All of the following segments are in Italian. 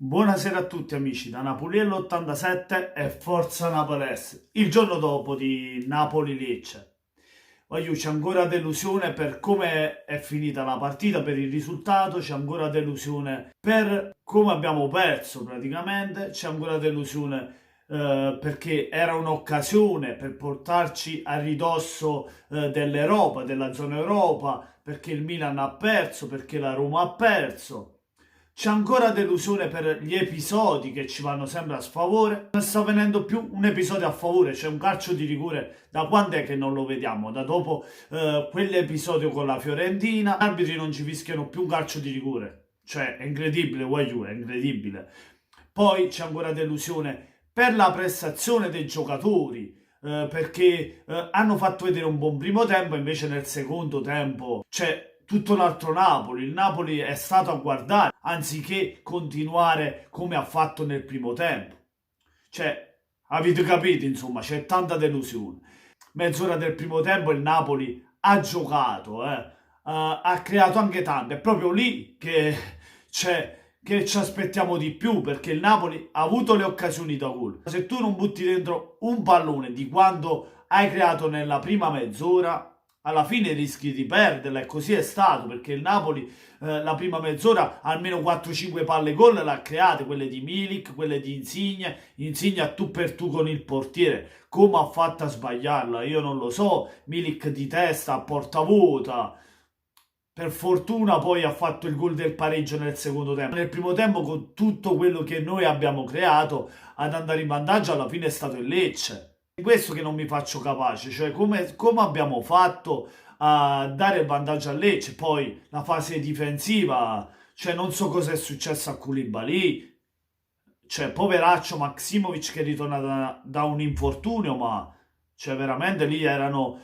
Buonasera a tutti amici, da Napoliello 87 e Forza Napolese, il giorno dopo di Napoli-Lecce. Voglio, c'è ancora delusione per come è finita la partita, per il risultato, c'è ancora delusione per come abbiamo perso praticamente, c'è ancora delusione perché era un'occasione per portarci a ridosso dell'Europa, della zona Europa, perché il Milan ha perso, perché la Roma ha perso. C'è ancora delusione per gli episodi che ci vanno sempre a sfavore. Non sta venendo più un episodio a favore, c'è un calcio di rigore. Da quando è che non lo vediamo? Da dopo quell'episodio con la Fiorentina. Gli arbitri non ci fischiano più un calcio di rigore. Cioè, è incredibile, Guagliù, è incredibile. Poi c'è ancora delusione per la prestazione dei giocatori. Perché hanno fatto vedere un buon primo tempo, invece nel secondo tempo c'è tutto un altro Napoli. Il Napoli è stato a guardare anziché continuare come ha fatto nel primo tempo. Cioè, avete capito, insomma, c'è tanta delusione. Mezz'ora del primo tempo il Napoli ha giocato, ha creato anche tanto. È proprio lì che ci aspettiamo di più, perché il Napoli ha avuto le occasioni da gol. Se tu non butti dentro un pallone di quando hai creato nella prima mezz'ora, alla fine rischi di perderla, e così è stato, perché il Napoli la prima mezz'ora almeno 4-5 palle gol le ha create, quelle di Milik, quelle di Insigne a tu per tu con il portiere. Come ha fatto a sbagliarla? Io non lo so. Milik di testa a porta vuota. Per fortuna poi ha fatto il gol del pareggio nel secondo tempo. Nel primo tempo, con tutto quello che noi abbiamo creato, ad andare in vantaggio alla fine è stato il Lecce. È questo che non mi faccio capace, cioè come abbiamo fatto a dare il vantaggio a Lecce. Poi la fase difensiva, cioè non so cosa è successo a Koulibaly, cioè poveraccio Maksimovic che ritorna da un infortunio, ma cioè veramente lì erano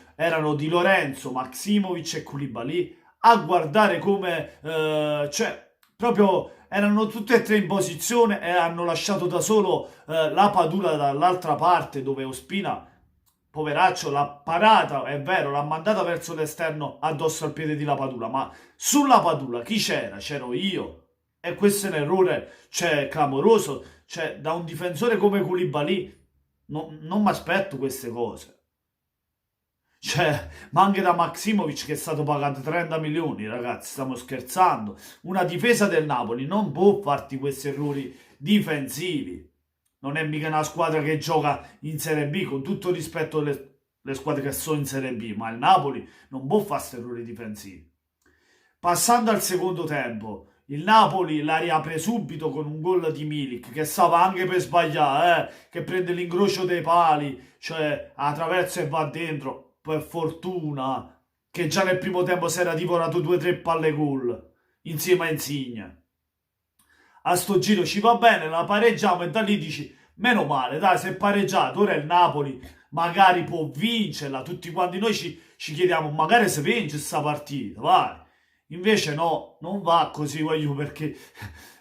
Di Lorenzo, Maksimovic e Koulibaly a guardare come, cioè, proprio erano tutte e tre in posizione e hanno lasciato da solo la Padula dall'altra parte, dove Ospina, poveraccio, l'ha parata, è vero, l'ha mandata verso l'esterno addosso al piede di la Padula, ma sulla Padula chi c'era? C'ero io. E questo è un errore, cioè, clamoroso, cioè, da un difensore come Koulibaly non mi aspetto queste cose. Cioè, ma anche da Maksimovic che è stato pagato 30 milioni, ragazzi, stiamo scherzando. Una difesa del Napoli non può farti questi errori difensivi. Non è mica una squadra che gioca in Serie B, con tutto rispetto alle squadre che sono in Serie B, ma il Napoli non può fare questi errori difensivi. Passando al secondo tempo, il Napoli la riapre subito con un gol di Milik che stava anche per sbagliare, che prende l'incrocio dei pali, cioè attraversa e va dentro. Per fortuna che già nel primo tempo si era divorato 2-3 palle gol insieme a Insigne. A sto giro ci va bene, la pareggiamo e da lì dici meno male, dai, se è pareggiato, ora il Napoli magari può vincerla, tutti quanti noi ci chiediamo magari se vince questa partita, vai. Invece no, non va così, voglio, perché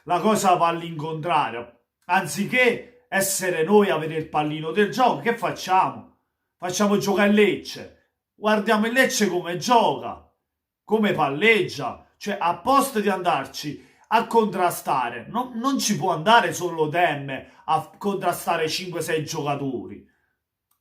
la cosa va all'incontrario. Anziché essere noi a avere il pallino del gioco, che facciamo? Facciamo giocare il Lecce. Guardiamo il Lecce come gioca, come palleggia. Cioè, a posto di andarci a contrastare, non ci può andare solo Demme a contrastare 5-6 giocatori.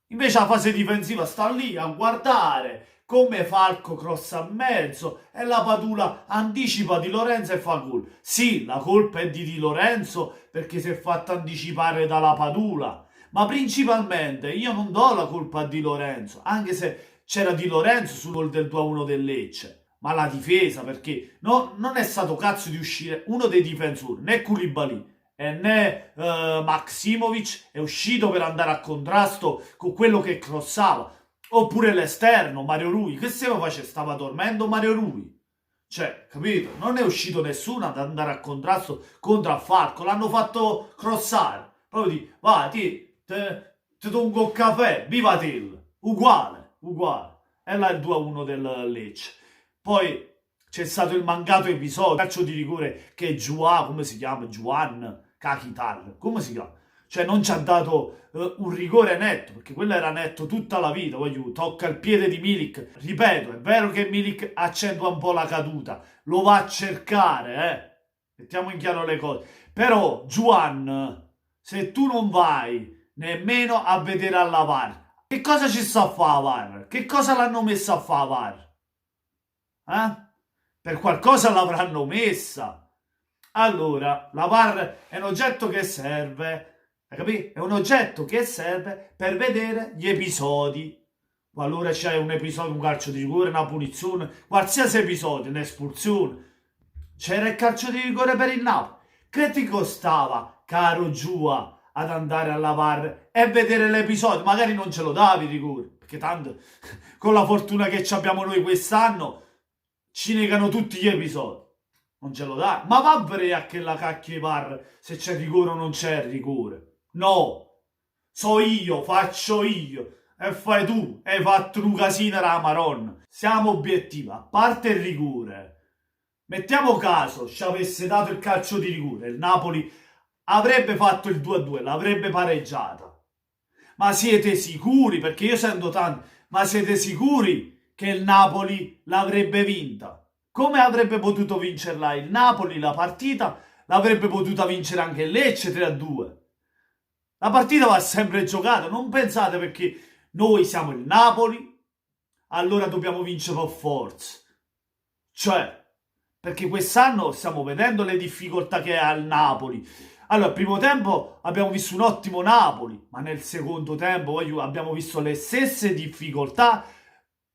Invece la fase difensiva sta lì a guardare come Falco crossa a mezzo e la Padula anticipa Di Lorenzo e fa gol. Sì, la colpa è di Lorenzo perché si è fatta anticipare dalla Padula, ma principalmente io non do la colpa a Di Lorenzo, anche se c'era Di Lorenzo sul gol del 2-1 del Lecce, ma la difesa, perché non è stato cazzo di uscire uno dei difensori, né Koulibaly né Maksimovic è uscito per andare a contrasto con quello che crossava, oppure l'esterno Mario Rui, che se lo faceva, stava dormendo Mario Rui, cioè, capito? Non è uscito nessuno ad andare a contrasto contro a Falco, l'hanno fatto crossare, proprio di vai, ti do un caffè, viva Till, uguale, uguale. E là il 2-1 del Lecce. Poi c'è stato il mancato episodio, calcio di rigore che Giua, come si chiama? Juan Kakitar, come si chiama? Cioè non ci ha dato un rigore netto, perché quello era netto tutta la vita, voglio, tocca il piede di Milik. Ripeto, è vero che Milik accentua un po' la caduta, lo va a cercare, mettiamo in chiaro le cose. Però, Juan, se tu non vai nemmeno a vedere alla VAR, che cosa ci sta a fare a VAR? Che cosa l'hanno messa a fare a VAR? Per qualcosa l'avranno messa. Allora, la VAR è un oggetto che serve, hai capito? È un oggetto che serve per vedere gli episodi. Qualora c'è un episodio, un calcio di rigore, una punizione, qualsiasi episodio, un'espulsione, c'era il calcio di rigore per il Napoli. Che ti costava, caro Giua, ad andare alla VAR e vedere l'episodio? Magari non ce lo davi il rigore, perché tanto con la fortuna che abbiamo noi quest'anno ci negano tutti gli episodi. Non ce lo dai. Ma va a vedere a che la cacchio VAR se c'è rigore o non c'è rigore. No, so io, faccio io. E fai tu, hai fatto un casino la Maronna. Siamo obiettivi, a parte il rigore. Mettiamo caso ci avesse dato il calcio di rigore, il Napoli avrebbe fatto il 2-2, l'avrebbe pareggiata. Ma siete sicuri? Perché io sento tanto, ma siete sicuri che il Napoli l'avrebbe vinta? Come avrebbe potuto vincerla il Napoli la partita? L'avrebbe potuta vincere anche il Lecce 3-2. La partita va sempre giocata, non pensate perché noi siamo il Napoli, allora dobbiamo vincere per forza. Cioè, perché quest'anno stiamo vedendo le difficoltà che ha il Napoli. Allora, al primo tempo abbiamo visto un ottimo Napoli, ma nel secondo tempo abbiamo visto le stesse difficoltà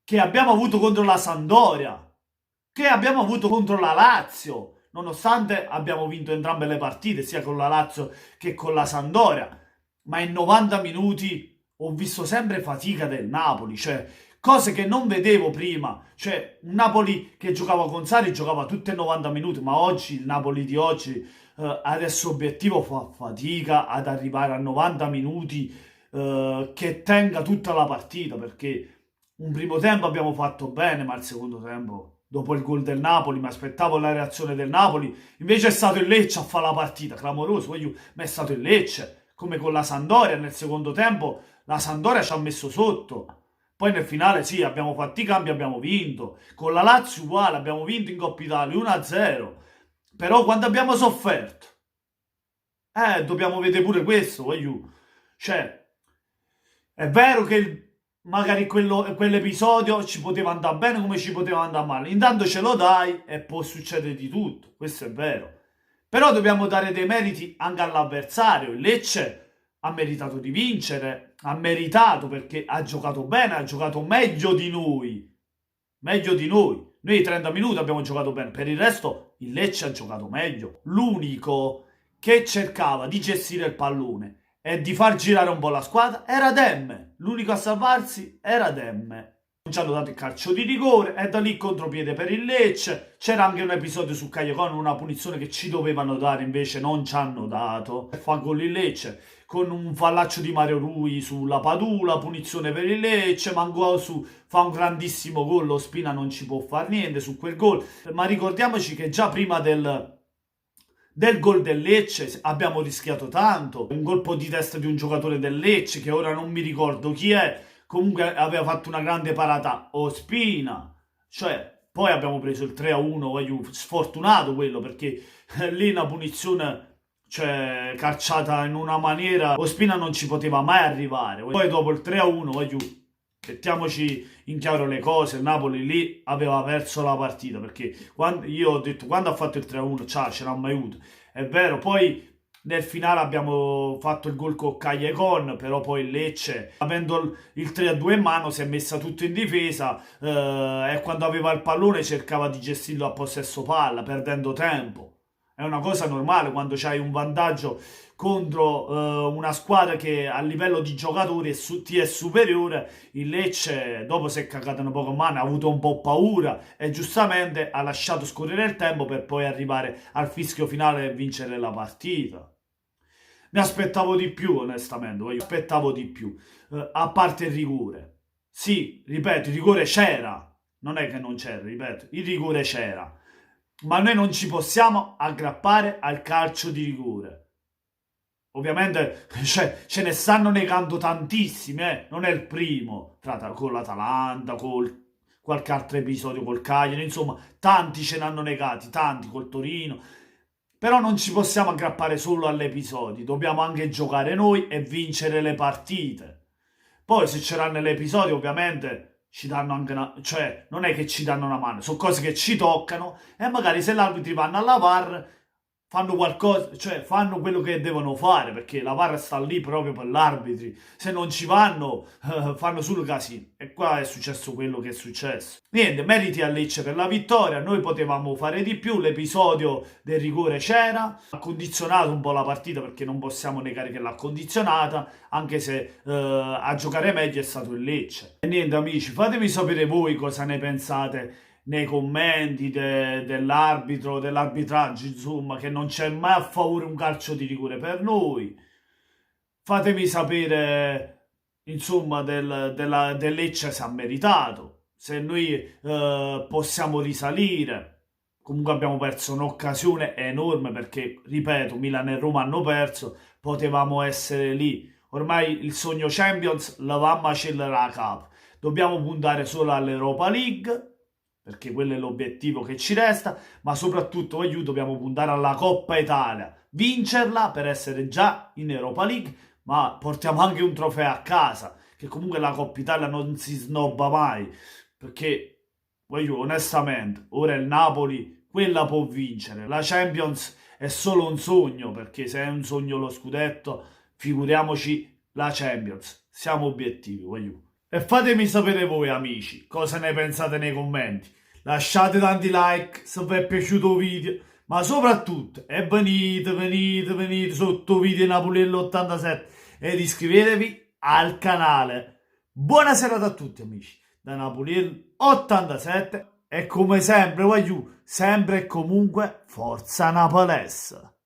che abbiamo avuto contro la Sampdoria, che abbiamo avuto contro la Lazio, nonostante abbiamo vinto entrambe le partite, sia con la Lazio che con la Sampdoria. Ma in 90 minuti ho visto sempre fatica del Napoli, cioè cose che non vedevo prima, cioè un Napoli che giocava con Sarri giocava tutte e 90 minuti, ma oggi il Napoli di oggi adesso obiettivo fa fatica ad arrivare a 90 minuti che tenga tutta la partita, perché un primo tempo abbiamo fatto bene, ma il secondo tempo, dopo il gol del Napoli, mi aspettavo la reazione del Napoli, invece è stato il Lecce a fare la partita, clamoroso, ma è stato il Lecce, come con la Sampdoria nel secondo tempo, la Sampdoria ci ha messo sotto. Poi nel finale sì, abbiamo fatto i cambi, abbiamo vinto. Con la Lazio uguale, abbiamo vinto in Coppa Italia 1-0. Però quando abbiamo sofferto, dobbiamo vedere pure questo, voglio. Cioè, è vero che magari quell'episodio ci poteva andare bene come ci poteva andare male. Intanto ce lo dai e può succedere di tutto, questo è vero. Però dobbiamo dare dei meriti anche all'avversario. Il Lecce ha meritato di vincere, ha meritato perché ha giocato bene, ha giocato meglio di noi. Meglio di noi. Noi 30 minuti abbiamo giocato bene, per il resto il Lecce ha giocato meglio. L'unico che cercava di gestire il pallone e di far girare un po' la squadra era Demme. L'unico a salvarsi era Demme. Non ci hanno dato il calcio di rigore e da lì contropiede per il Lecce. C'era anche un episodio su Callecon, una punizione che ci dovevano dare, invece non ci hanno dato. Fa gol il Lecce con un fallaccio di Mario Rui sulla Padula, punizione per il Lecce, Manguau fa un grandissimo gol, lo Spina non ci può fare niente su quel gol, ma ricordiamoci che già prima del gol del Lecce abbiamo rischiato tanto, un colpo di testa di un giocatore del Lecce che ora non mi ricordo chi è, comunque aveva fatto una grande parata Ospina, cioè poi abbiamo preso il 3-1, sfortunato quello perché lì una punizione, cioè calciata in una maniera, Ospina non ci poteva mai arrivare. Poi dopo il 3-1, mettiamoci in chiaro le cose, il Napoli lì aveva perso la partita, perché io ho detto quando ha fatto il 3-1, ce l'ha mai avuto. È vero, poi nel finale abbiamo fatto il gol con Callecon, però poi il Lecce, avendo il 3-2 in mano, si è messa tutto in difesa e quando aveva il pallone cercava di gestirlo a possesso palla, perdendo tempo. È una cosa normale quando c'hai un vantaggio contro una squadra che a livello di giocatori ti è superiore. Il Lecce dopo si è cagato un po' con mano, ha avuto un po' paura e giustamente ha lasciato scorrere il tempo per poi arrivare al fischio finale e vincere la partita. Mi aspettavo di più, onestamente, mi aspettavo di più, a parte il rigore. Sì, ripeto, il rigore c'era, non è che non c'era, ripeto, il rigore c'era. Ma noi non ci possiamo aggrappare al calcio di rigore. Ovviamente ce ne stanno negando tantissimi, non è il primo, con l'Atalanta, con qualche altro episodio col Cagliari, insomma, tanti ce ne hanno negati, tanti col Torino. Però non ci possiamo aggrappare solo all'episodio, dobbiamo anche giocare noi e vincere le partite. Poi se ce l'hanno nell'episodio ovviamente ci danno anche una... cioè non è che ci danno una mano, sono cose che ci toccano e magari se l'arbitri vanno alla VAR fanno qualcosa, cioè fanno quello che devono fare perché la VAR sta lì proprio per l'arbitri. Se non ci vanno, fanno solo casino. E qua è successo quello che è successo. Niente, meriti a Lecce per la vittoria. Noi potevamo fare di più. L'episodio del rigore c'era, ha condizionato un po' la partita perché non possiamo negare che l'ha condizionata, anche se a giocare meglio è stato il Lecce. E niente, amici, fatemi sapere voi cosa ne pensate nei commenti dell'arbitro, dell'arbitraggio, insomma, che non c'è mai a favore un calcio di rigore per noi. Fatemi sapere, insomma, del Lecce se ha meritato, se noi possiamo risalire. Comunque abbiamo perso un'occasione enorme perché, ripeto, Milan e Roma hanno perso, potevamo essere lì. Ormai il sogno Champions l'avevamo accelerato a capo. Dobbiamo puntare solo all'Europa League perché quello è l'obiettivo che ci resta, ma soprattutto dobbiamo puntare alla Coppa Italia, vincerla per essere già in Europa League, ma portiamo anche un trofeo a casa, che comunque la Coppa Italia non si snobba mai, perché onestamente, ora il Napoli, quella può vincere, la Champions è solo un sogno, perché se è un sogno lo scudetto, figuriamoci la Champions, siamo obiettivi, E fatemi sapere voi amici, cosa ne pensate nei commenti. Lasciate tanti like se vi è piaciuto il video, ma soprattutto, e venite sotto video Napoliello 87 ed iscrivetevi al canale. Buona serata a tutti amici, da Napoliello 87 e come sempre, sempre e comunque, forza Napolès!